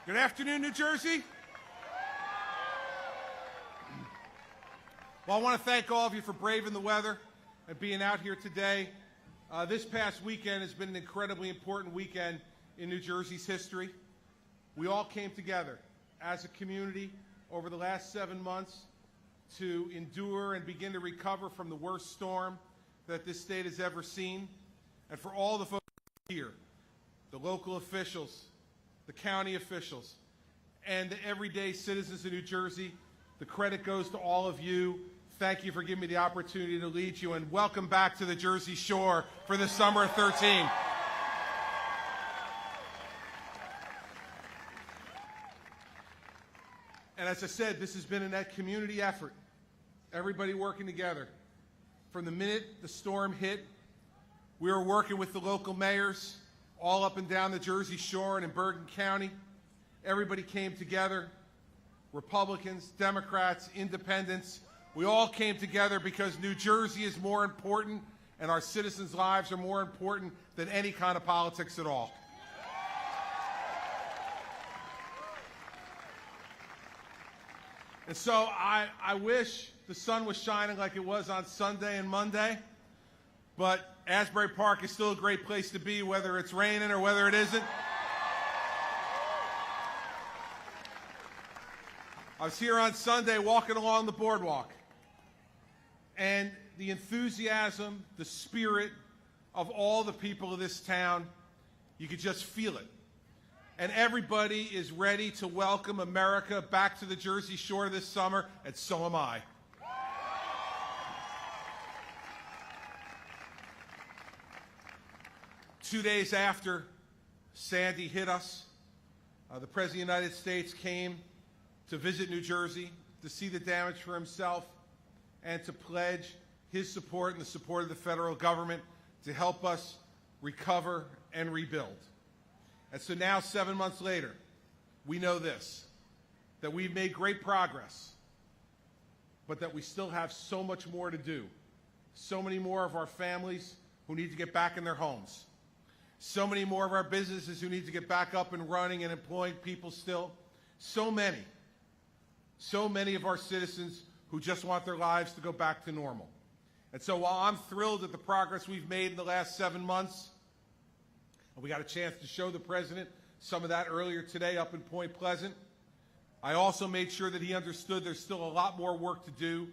Good afternoon, New Jersey. Well, I want to thank all of you for braving the weather and being out here today. This past weekend has been an incredibly important weekend in New Jersey's history. We all came together as a community over the last 7 months to endure and begin to recover from the worst storm that this state has ever seen. And for all the folks here, the local officials, the county officials, and the everyday citizens of New Jersey, the credit goes to all of you. Thank you for giving me the opportunity to lead you, and welcome back to the Jersey Shore for the summer of 13. And as I said, this has been a net community effort. Everybody working together. From the minute the storm hit, we were working with the local mayors all up and down the Jersey Shore and in Bergen County. Everybody came together, Republicans, Democrats, independents. We all came together because New Jersey is more important and our citizens' lives are more important than any kind of politics at all. And so I wish the sun was shining like it was on Sunday and Monday, but Asbury Park is still a great place to be, whether it's raining or whether it isn't. I was here on Sunday walking along the boardwalk, and the enthusiasm, the spirit of all the people of this town, you could just feel it. And everybody is ready to welcome America back to the Jersey Shore this summer, and so am I. Two days after Sandy hit us, the President of the United States came to visit New Jersey, to see the damage for himself, and to pledge his support and the support of the federal government to help us recover and rebuild. And so now, 7 months later, we know this, that we've made great progress, but that we still have so much more to do. So many more of our families who need to get back in their homes. So many more of our businesses who need to get back up and running and employing people still. So many of our citizens who just want their lives to go back to normal. And so while I'm thrilled at the progress we've made in the last 7 months, and we got a chance to show the President some of that earlier today up in Point Pleasant, I also made sure that he understood there's still a lot more work to do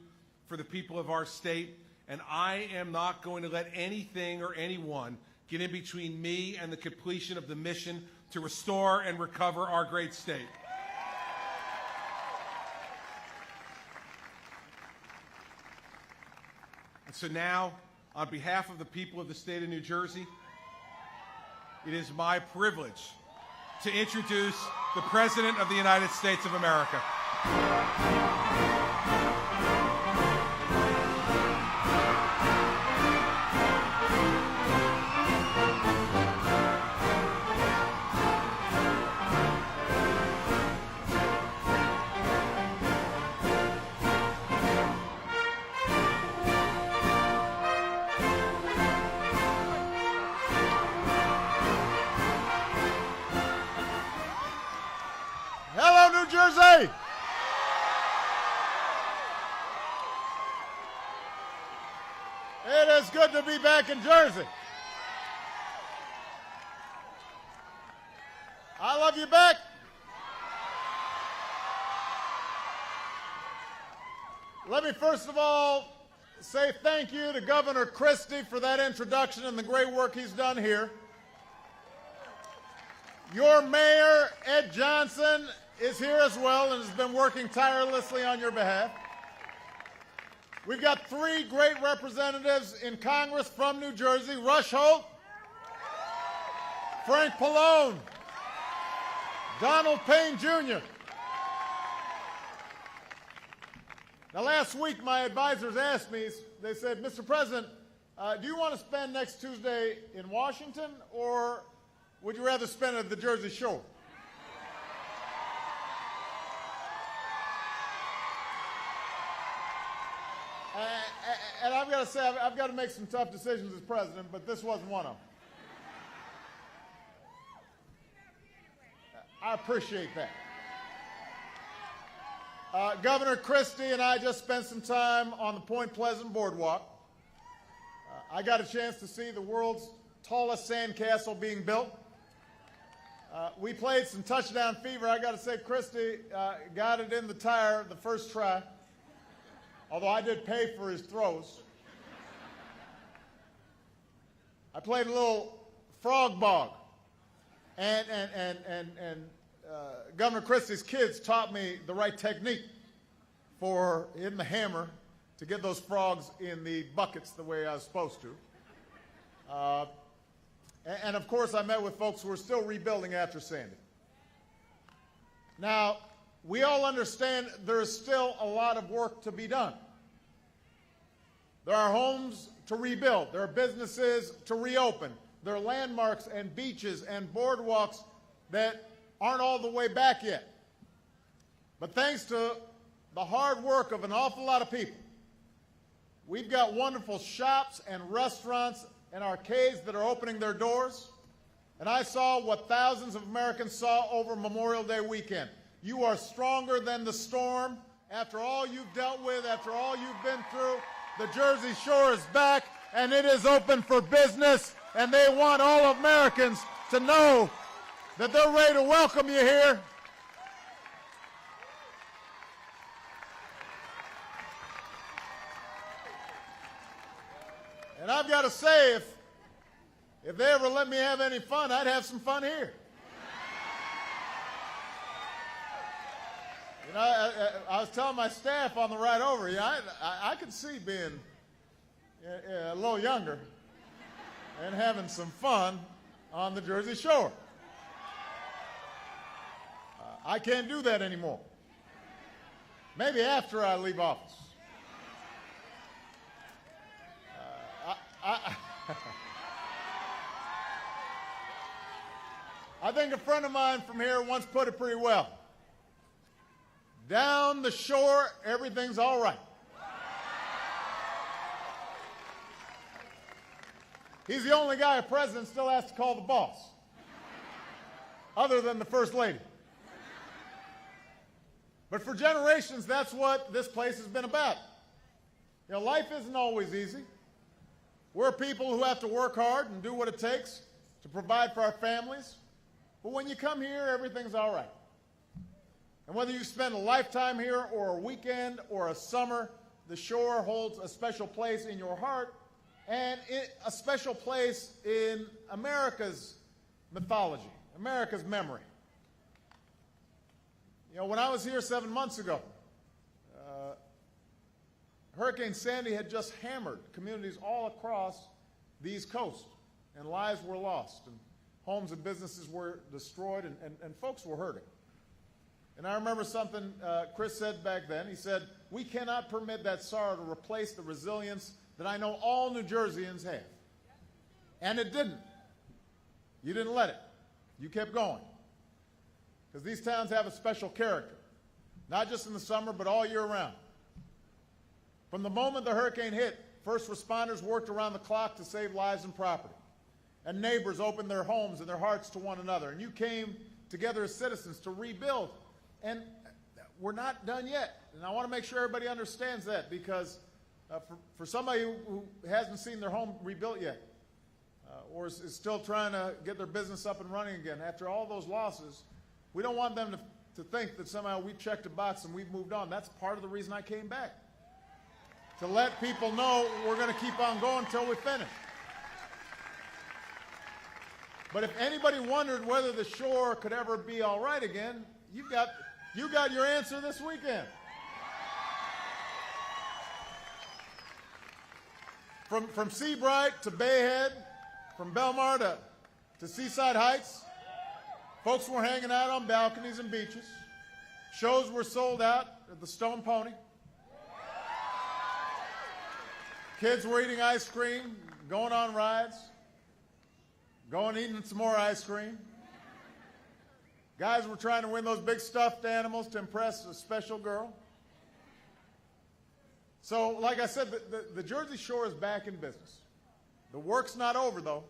for the people of our state, and I am not going to let anything or anyone get in between me and the completion of the mission to restore and recover our great state. And so now, on behalf of the people of the state of New Jersey, it is my privilege to introduce the President of the United States of America. Jersey! It is good to be back in Jersey. I love you back. Let me first of all say thank you to Governor Christie for that introduction and the great work he's done here. Your mayor, Ed Johnson, is here as well and has been working tirelessly on your behalf. We've got 3 great representatives in Congress from New Jersey: Rush Holt, Frank Pallone, Donald Payne Jr. Now, last week, my advisors asked me, they said, Mr. President, do you want to spend next Tuesday in Washington, or would you rather spend it at the Jersey Shore? And I've got to say, I've got to make some tough decisions as president, but this wasn't one of them. I appreciate that. Governor Christie and I just spent some time on the Point Pleasant Boardwalk. I got a chance to see the world's tallest sandcastle being built. We played some touchdown fever. I got to say, Christie got it in the tire the first try, although I did pay for his throws. I played a little frog bog, and Governor Christie's kids taught me the right technique for hitting the hammer to get those frogs in the buckets the way I was supposed to. And of course, I met with folks who are still rebuilding after Sandy. Now, we all understand there is still a lot of work to be done. There are homes to rebuild. There are businesses to reopen. There are landmarks and beaches and boardwalks that aren't all the way back yet. But thanks to the hard work of an awful lot of people, we've got wonderful shops and restaurants and arcades that are opening their doors. And I saw what thousands of Americans saw over Memorial Day weekend. You are stronger than the storm. After all you've dealt with, after all you've been through, the Jersey Shore is back, and it is open for business, and they want all Americans to know that they're ready to welcome you here. And I've got to say, if they ever let me have any fun, I'd have some fun here. You know, I was telling my staff on the ride over, I could see being a little younger and having some fun on the Jersey Shore. I can't do that anymore. Maybe after I leave office. I think a friend of mine from here once put it pretty well. Down the shore, everything's all right. He's the only guy a president still has to call the boss, other than the First Lady. But for generations, that's what this place has been about. You know, life isn't always easy. We're people who have to work hard and do what it takes to provide for our families. But when you come here, everything's all right. And whether you spend a lifetime here or a weekend or a summer, the shore holds a special place in your heart and a special place in America's mythology, America's memory. You know, when I was here 7 months ago, Hurricane Sandy had just hammered communities all across the East Coast, and lives were lost, and homes and businesses were destroyed, and folks were hurting. And I remember something Chris said back then. He said, "We cannot permit that sorrow to replace the resilience that I know all New Jerseyans have." And it didn't. You didn't let it. You kept going. Because these towns have a special character, not just in the summer, but all year round. From the moment the hurricane hit, first responders worked around the clock to save lives and property. And neighbors opened their homes and their hearts to one another. And you came together as citizens to rebuild. And we're not done yet. And I want to make sure everybody understands that, because for somebody who hasn't seen their home rebuilt yet, or is still trying to get their business up and running again after all those losses, we don't want them to think that somehow we've checked a box and we've moved on. That's part of the reason I came back, to let people know we're going to keep on going until we finish. But if anybody wondered whether the shore could ever be all right again, you got your answer this weekend. From Seabright to Bayhead, from Belmar to Seaside Heights, folks were hanging out on balconies and beaches. Shows were sold out at the Stone Pony. Kids were eating ice cream, going on rides, going eating some more ice cream. Guys were trying to win those big stuffed animals to impress a special girl. So, like I said, the Jersey Shore is back in business. The work's not over, though.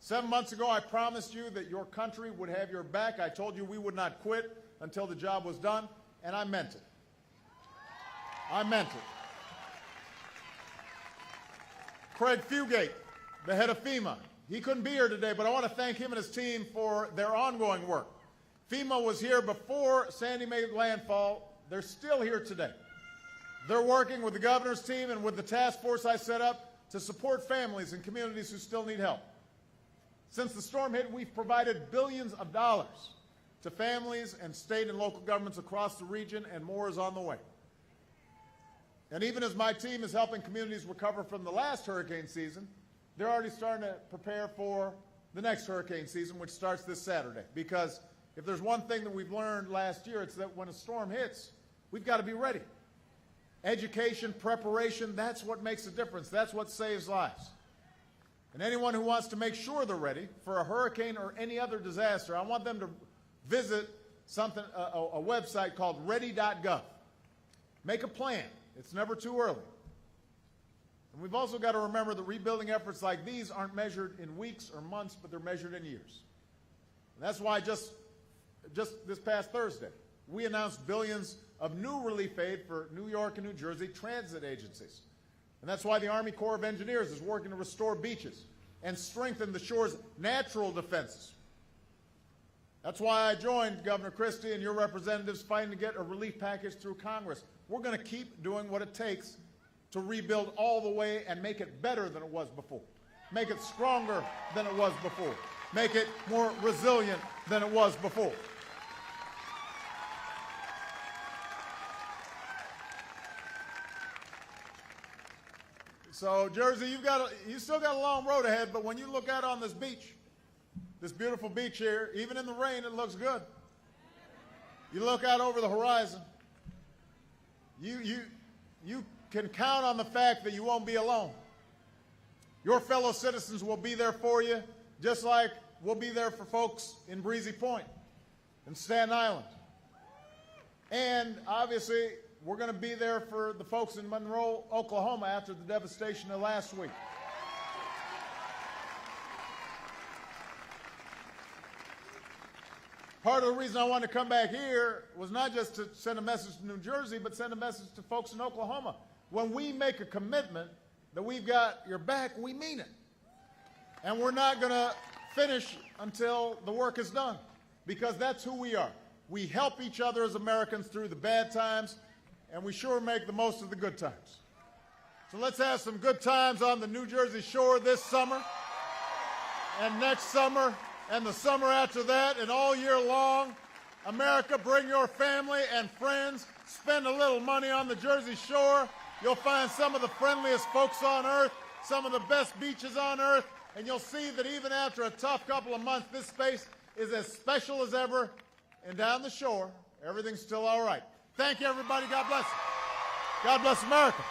7 months ago, I promised you that your country would have your back. I told you we would not quit until the job was done, and I meant it. I meant it. Craig Fugate, the head of FEMA, he couldn't be here today, but I want to thank him and his team for their ongoing work. FEMA was here before Sandy made landfall. They're still here today. They're working with the governor's team and with the task force I set up to support families and communities who still need help. Since the storm hit, we've provided billions of dollars to families and state and local governments across the region, and more is on the way. And even as my team is helping communities recover from the last hurricane season, they're already starting to prepare for the next hurricane season, which starts this Saturday. Because if there's one thing that we've learned last year, it's that when a storm hits, we've got to be ready. Education, preparation, that's what makes a difference. That's what saves lives. And anyone who wants to make sure they're ready for a hurricane or any other disaster, I want them to visit a website called ready.gov. Make a plan. It's never too early. And we've also got to remember that rebuilding efforts like these aren't measured in weeks or months, but they're measured in years. And that's why just this past Thursday, we announced billions of new relief aid for New York and New Jersey transit agencies. And that's why the Army Corps of Engineers is working to restore beaches and strengthen the shore's natural defenses. That's why I joined Governor Christie and your representatives fighting to get a relief package through Congress. We're going to keep doing what it takes to rebuild all the way and make it better than it was before. Make it stronger than it was before. Make it more resilient than it was before. So, Jersey, you still got a long road ahead, but when you look out on this beach, this beautiful beach here, even in the rain, it looks good. You look out over the horizon, you can count on the fact that you won't be alone. Your fellow citizens will be there for you, just like we'll be there for folks in Breezy Point and Staten Island. And obviously, we're going to be there for the folks in Monroe, Oklahoma after the devastation of last week. Part of the reason I wanted to come back here was not just to send a message to New Jersey, but send a message to folks in Oklahoma. When we make a commitment that we've got your back, we mean it. And we're not going to finish until the work is done, because that's who we are. We help each other as Americans through the bad times, and we sure make the most of the good times. So let's have some good times on the New Jersey shore this summer, and next summer, and the summer after that, and all year long. America, bring your family and friends. Spend a little money on the Jersey Shore. You'll find some of the friendliest folks on earth, some of the best beaches on earth, and you'll see that even after a tough couple of months, this space is as special as ever. And down the shore, everything's still all right. Thank you, everybody. God bless you. God bless America.